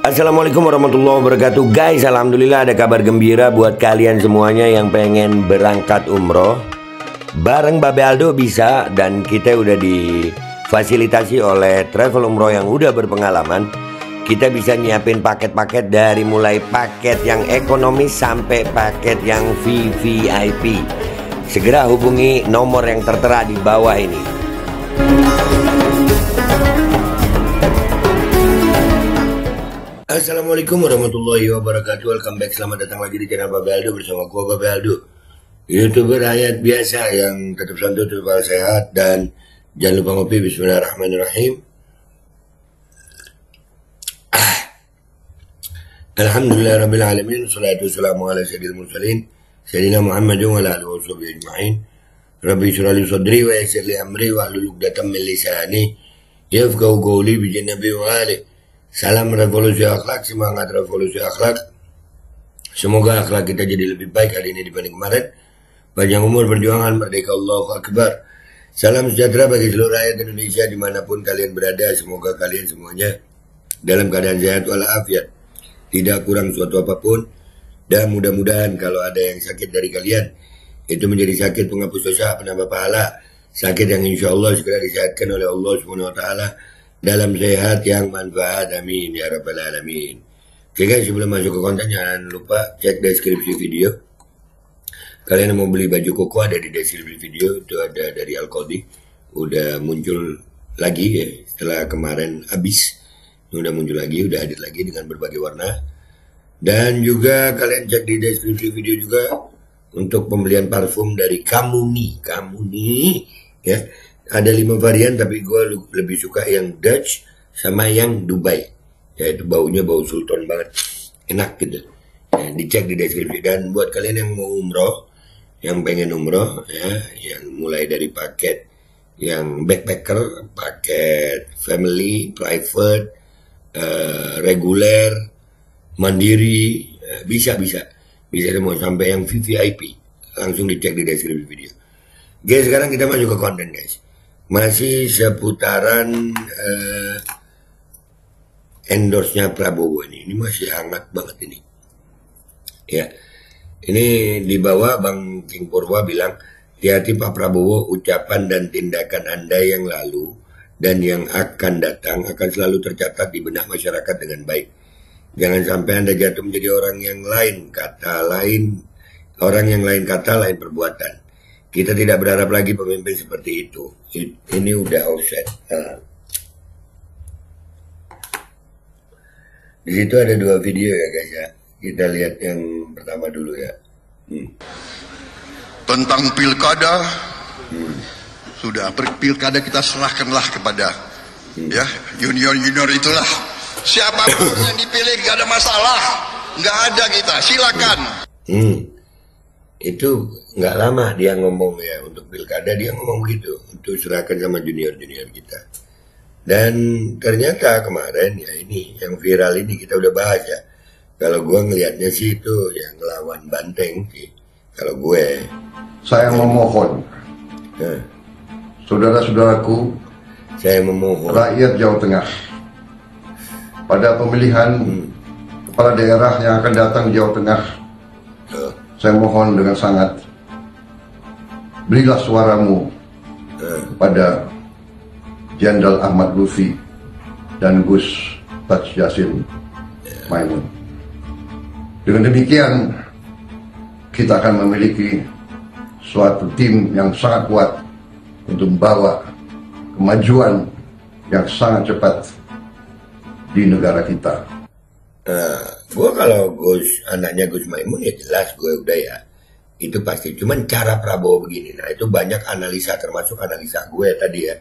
Assalamualaikum warahmatullahi wabarakatuh. Guys, alhamdulillah ada kabar gembira buat kalian semuanya yang pengen berangkat umroh. Bareng Babe Aldo bisa, dan kita udah difasilitasi oleh travel umroh yang udah berpengalaman. Kita bisa nyiapin paket-paket dari mulai paket yang ekonomis sampai paket yang VVIP. Segera hubungi nomor yang tertera di bawah ini. Assalamualaikum warahmatullahi wabarakatuh. Welcome back, selamat datang lagi di channel Babe Aldo bersama gua Babe Aldo, YouTuber rakyat biasa yang tetap santai, tetap sehat, dan jangan lupa ngopi. Bismillahirrahmanirrahim. Alhamdulillah rabbil alamin, salatu wassalamu ala sayyidil mursalin sayyidina Muhammadin wa ala alihi washabihi ajma'in. Rabbi shrah li sadri wa yassir li amri wa hlul 'uqdatam min lisani yafqahu qawli bi jannabi wa ali. Salam revolusi akhlak, semangat revolusi akhlak. Semoga akhlak kita jadi lebih baik hari ini dibanding kemarin. Panjang umur, perjuangan, merdeka, Allahu Akbar. Salam sejahtera bagi seluruh rakyat Indonesia dimanapun kalian berada. Semoga kalian semuanya dalam keadaan sehat walafiat, tidak kurang suatu apapun. Dan mudah-mudahan kalau ada yang sakit dari kalian, itu menjadi sakit penghapus dosa, penambah pahala, sakit yang insya Allah segera disehatkan oleh Allah SWT dalam sehat yang manfaat, amin ya rabbal alamin. Oke guys, sebelum masuk ke konten jangan lupa cek deskripsi video. Kalian mau beli baju koko ada di deskripsi video, itu ada dari Alkodi, udah muncul lagi ya setelah kemarin habis, udah muncul lagi, udah hadir lagi dengan berbagai warna. Dan juga kalian cek di deskripsi video juga untuk pembelian parfum dari Kamuni ya. Ada 5 varian, tapi gue lebih suka yang Dutch sama yang Dubai. Ya, itu baunya bau sultan banget, enak gitu. Ya, dicek di deskripsi. Dan buat kalian yang mau umroh, yang pengen umroh, ya, yang mulai dari paket yang backpacker, paket family, private, reguler, mandiri, bisa semua sampai yang VVIP. Langsung dicek di deskripsi video. Guys, sekarang kita masuk ke konten guys. Masih seputaran endorse-nya Prabowo ini masih hangat banget ini. Ya, ini di bawah Bang King Purwa bilang, hati-hati Pak Prabowo, ucapan dan tindakan Anda yang lalu dan yang akan datang akan selalu tercatat di benak masyarakat dengan baik. Jangan sampai Anda jatuh menjadi orang yang lain kata, lain perbuatan. Kita tidak berharap lagi pemimpin seperti itu. Ini udah offset. Nah. Di situ ada 2 video ya guys ya. Kita lihat yang pertama dulu ya. Tentang pilkada, sudah pilkada kita serahkanlah kepada ya junior itulah. Siapapun yang dipilih gak ada masalah, nggak ada kita. Silakan. Itu nggak lama dia ngomong ya, untuk pilkada dia ngomong gitu, untuk serahkan sama junior kita. Dan ternyata kemarin ya ini yang viral ini kita udah bahas ya. Kalau gue ngelihatnya sih itu yang lawan Banteng sih. Kalau gue, saya memohon, saudara-saudaraku, saya memohon rakyat Jawa Tengah pada pemilihan kepala daerah yang akan datang di Jawa Tengah. Saya mohon dengan sangat, berilah suaramu pada Jenderal Ahmad Lutfi dan Gus Taj Yassin Maimun. Dengan demikian, kita akan memiliki suatu tim yang sangat kuat untuk membawa kemajuan yang sangat cepat di negara kita. Gue kalau anaknya Gus Maimun ya jelas gue udah ya, itu pasti. Cuman cara Prabowo begini, nah itu banyak analisa, termasuk analisa gue tadi ya,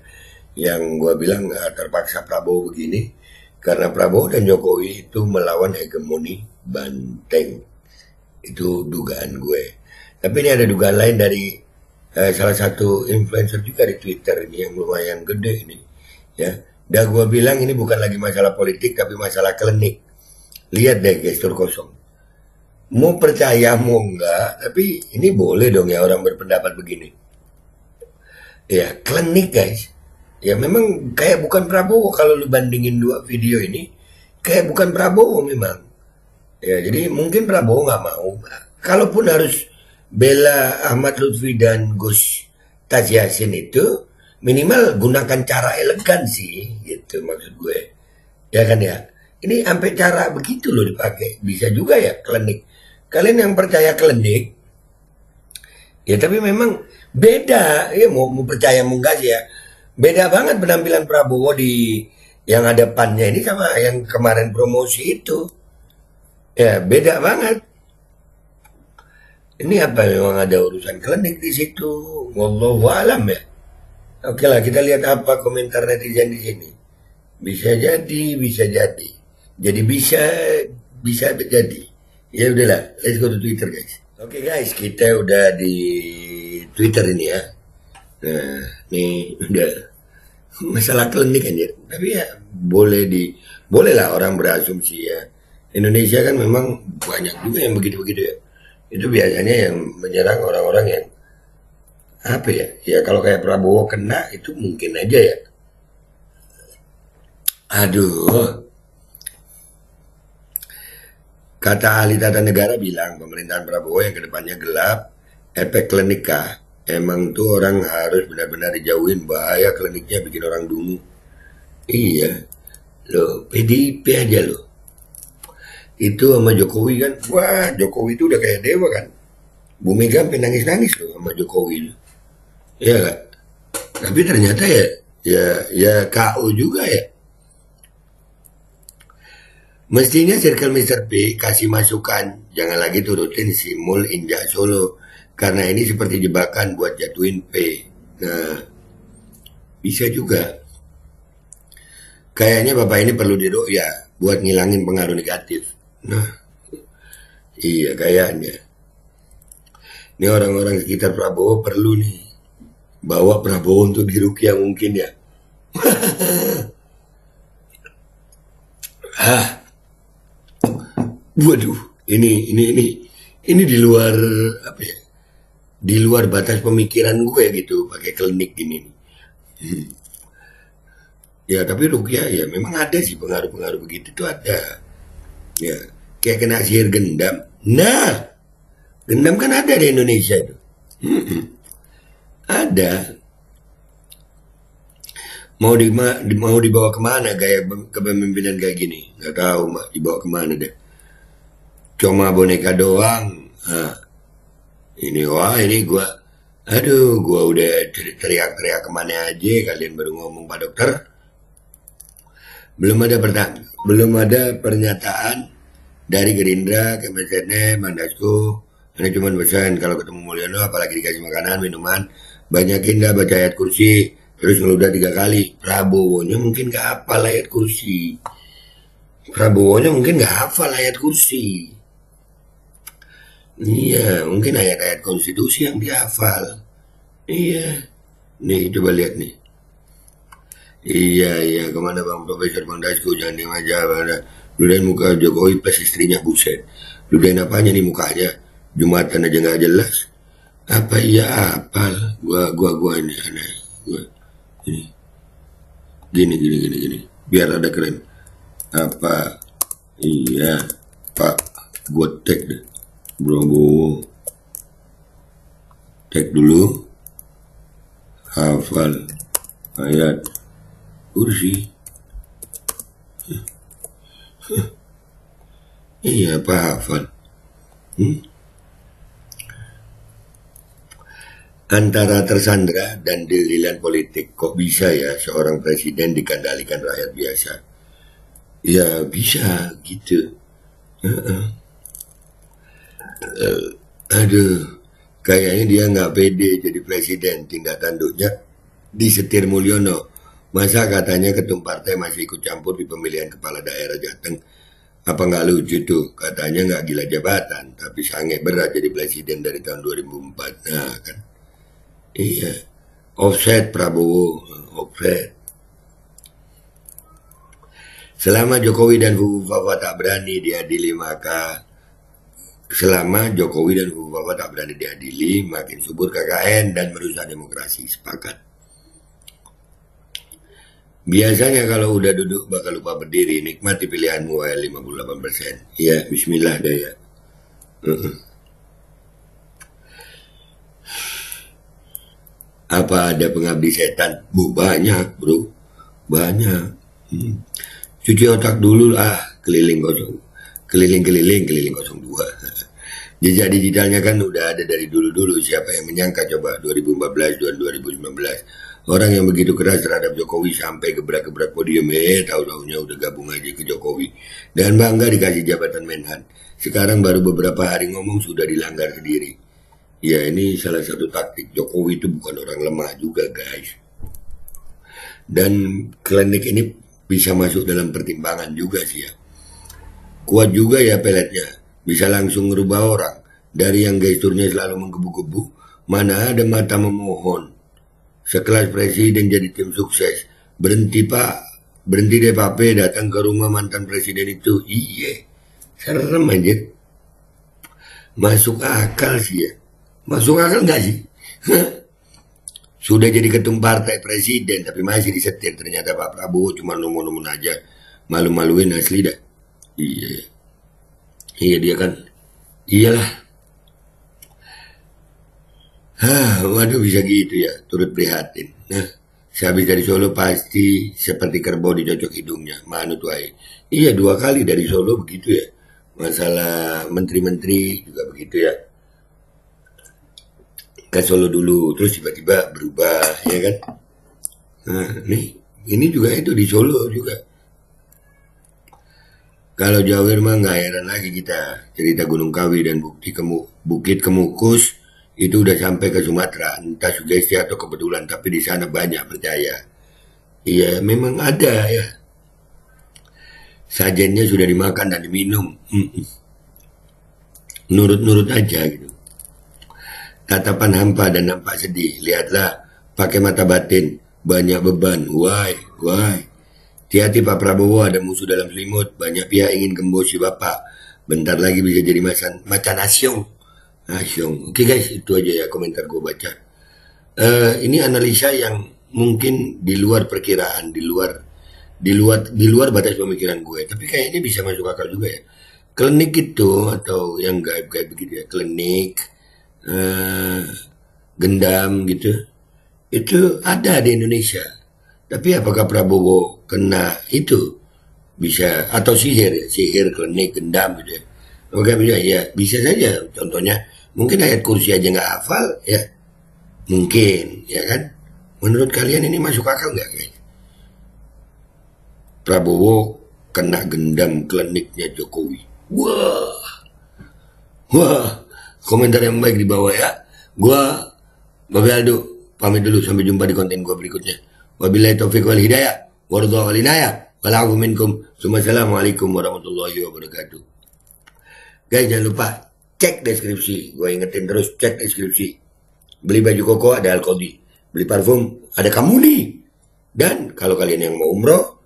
yang gue bilang terpaksa Prabowo begini karena Prabowo dan Jokowi itu melawan hegemoni Banteng. Itu dugaan gue. Tapi ini ada dugaan lain dari salah satu influencer juga di Twitter ini yang lumayan gede ini ya. Dan gue bilang ini bukan lagi masalah politik tapi masalah klinik. Lihat deh gestur kosong. Mau percaya mau enggak, tapi ini boleh dong ya orang berpendapat begini. Ya klinik guys. Ya memang kayak bukan Prabowo kalau lu bandingin 2 video ini. kayak bukan Prabowo memang. Ya, jadi mungkin Prabowo nggak mau. Kalaupun harus bela Ahmad Lutfi dan Gus Taziasin itu, minimal gunakan cara elegan sih, gitu maksud gue. Ya kan ya. Ini sampai cara begitu loh dipakai. Bisa juga ya klinik. Kalian yang percaya klinik, ya tapi memang beda. Ya mau percaya mau enggak sih ya. Beda banget penampilan Prabowo di yang ada pannya ini sama yang kemarin promosi itu. Ya beda banget. Ini apa memang ada urusan klinik di situ? Wallahu alam ya. Oke lah, kita lihat apa komentar netizen di sini. Bisa jadi, bisa jadi. Jadi bisa jadi. Ya udahlah, let's go to Twitter guys. Oke guys, kita udah di Twitter ini ya. Nah, ini udah masalah klinik aja. Tapi ya boleh lah orang berasumsi ya. Indonesia kan memang banyak juga yang begitu-begitu ya. Itu biasanya yang menyerang orang-orang yang apa ya? Ya kalau kayak Prabowo kena itu mungkin aja ya. Aduh. Kata ahli tata negara bilang pemerintahan Prabowo yang kedepannya gelap, efek klinik kah? Emang tuh orang harus benar-benar dijauhin, bahaya kliniknya bikin orang dungu. Iya, loh PDIP aja loh. Itu sama Jokowi kan, wah Jokowi itu udah kayak dewa kan. Bu Mega sampai nangis-nangis loh sama Jokowi. Ya gak? Tapi ternyata ya KO juga ya. Mestinya Circle Mr. P kasih masukan, jangan lagi turutin Simul Injak Solo, karena ini seperti jebakan buat jatuhin P. Nah, bisa juga. Kayaknya Bapak ini perlu diruqyah buat ngilangin pengaruh negatif. Nah, iya kayaknya. Ini orang-orang sekitar Prabowo perlu nih bawa Prabowo untuk diruqyah mungkin ya. Waduh, ini di luar apa ya? Di luar batas pemikiran gue gitu pakai klinik gini. Ya tapi ruqyah ya memang ada sih pengaruh-pengaruh begitu tuh ada. Ya kayak kena sihir gendam. Nah, gendam kan ada di Indonesia itu. Ada. Mau dibawa kemana gaya kepemimpinan kayak gini? Nggak tahu mbak, dibawa kemana deh. Cuma boneka doang. Nah, ini gua udah teriak-teriak kemana aja, kalian baru ngomong Pak Dokter. Belum ada pernyataan dari Gerindra, Kementerian Mandasko. Ini cuma pesan kalau ketemu Mulyono, apalagi dikasih makanan, minuman, banyakin dah baca ayat kursi, terus ngeludah 3 kali. Prabowo-nya mungkin gak hafal ayat kursi. Iya, mungkin ayat-ayat konstitusi yang dihafal. Iya. Nih, coba lihat nih. Iya, kemana Bang Profesor Bang Dasko, jangan diam aja. Ludahin muka Jokowi plus istrinya, buset. Ludahin apanya nih mukanya? Jumatan aja gak jelas. Apa iya hafal? Gua ini aneh. Gini. Biar ada keren. Apa? Iya, Pak. Gua tag deh. Prabowo, cek dulu, hafal ayat kursi. Iya apa hafal? Antara tersandra dan dililan politik, kok bisa ya seorang presiden dikendalikan rakyat biasa? Ya bisa gitu. Aduh, kayaknya dia nggak pede jadi presiden, tindak tanduknya disetir Mulyono. Masa katanya ketum partai masih ikut campur di pemilihan kepala daerah Jateng? Apa nggak lucu tuh? Katanya nggak gila jabatan, tapi sange berat jadi presiden dari tahun 2004. Nah kan, iya, offset Prabowo, offset. Selama Jokowi dan Fufufawa tak berani diadili makin subur KKN dan merusak demokrasi. Sepakat. Biasanya kalau udah duduk bakal lupa berdiri, nikmati pilihanmu ya 58%. Ya, bismillah dah ya. Apa ada pengabdi setan? Banyak bro, banyak. Cuci otak dulu keliling 02. Jejak digitalnya kan udah ada dari dulu-dulu. Siapa yang menyangka coba 2014 dan 2019 orang yang begitu keras terhadap Jokowi sampai gebrak-gebrak podium, tahu-tahunya udah gabung aja ke Jokowi dan bangga dikasih jabatan Menhan. Sekarang baru beberapa hari ngomong sudah dilanggar sendiri. Ya, ini salah satu taktik. Jokowi itu bukan orang lemah juga guys. Dan klinik ini bisa masuk dalam pertimbangan juga sih ya. Kuat juga ya peletnya. Bisa langsung merubah orang. Dari yang gesturnya selalu menggebu-gebu, mana ada mata memohon. Sekelas presiden jadi tim sukses. Berhenti pak, berhenti deh pape datang ke rumah mantan presiden itu. Iya, serem aja. Masuk akal sih ya. Masuk akal nggak sih? Sudah jadi ketum partai presiden tapi masih disetir. Ternyata Pak Prabowo cuma nomor-nomor aja. Malu-maluin asli dah. Iya. Iya dia kan. Iyalah. Waduh bisa gitu ya. Turut prihatin. Nah, sehabis dari Solo pasti seperti kerbau dicocok hidungnya. Manut wae. Iya 2 kali dari Solo begitu ya. Masalah menteri-menteri juga begitu ya. Ke Solo dulu, terus tiba-tiba berubah, ya kan? Nah, nih, ini juga itu di Solo juga. Kalau Jawa mah nggak heran lagi kita cerita Gunung Kawi dan Bukit Kemukus itu udah sampai ke Sumatera, entah sugesti atau kebetulan, tapi di sana banyak percaya. Iya, memang ada ya. Sajennya sudah dimakan dan diminum, nurut-nurut aja gitu. Tatapan hampa dan nampak sedih. Lihatlah, pakai mata batin. Banyak beban. Why? Hati-hati Pak Prabowo, ada musuh dalam selimut. Banyak pihak ingin gembosi Bapak. Bentar lagi bisa jadi macan asyong. Oke guys, itu aja ya komentar gue baca. Ini analisa yang mungkin di luar perkiraan, di luar batas pemikiran gue. Tapi kayaknya bisa masuk akal juga ya. Klinik itu, atau yang gaib-gaib begitu ya, klinik, gendam gitu, itu ada di Indonesia. Tapi apakah Prabowo kena itu? Bisa, atau sihir klinik gendam gitu ya. Oke, bisa saja. Contohnya mungkin ayat kursi aja nggak hafal ya, mungkin ya kan. Menurut kalian ini masuk akal nggak guys? Prabowo kena gendam kliniknya Jokowi. Wah, komentar yang baik di bawah ya. Gua Babe Aldo pamit dulu, sampai jumpa di konten gua berikutnya. Wabillahi taufiq wal hidayah, waridha wal inayah, wal minkum. Assalamualaikum warahmatullahi wabarakatuh. Guys, jangan lupa cek deskripsi. Gua ingetin terus, cek deskripsi. Beli baju koko ada Alkodi, beli parfum ada Kamuni. Dan kalau kalian yang mau umroh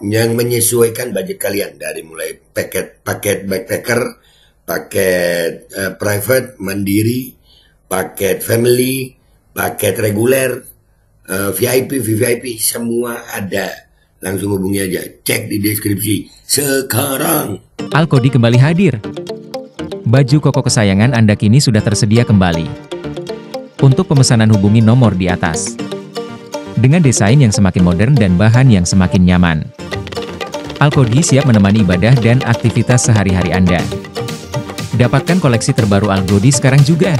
yang menyesuaikan budget kalian, dari mulai paket backpacker, paket private, mandiri, paket family, paket reguler, VIP, VVIP, semua ada. Langsung hubungi aja, cek di deskripsi sekarang. Alkodi kembali hadir. Baju koko kesayangan Anda kini sudah tersedia kembali. Untuk pemesanan hubungi nomor di atas. Dengan desain yang semakin modern dan bahan yang semakin nyaman. Alkodi siap menemani ibadah dan aktivitas sehari-hari Anda. Dapatkan koleksi terbaru Alkodi sekarang juga.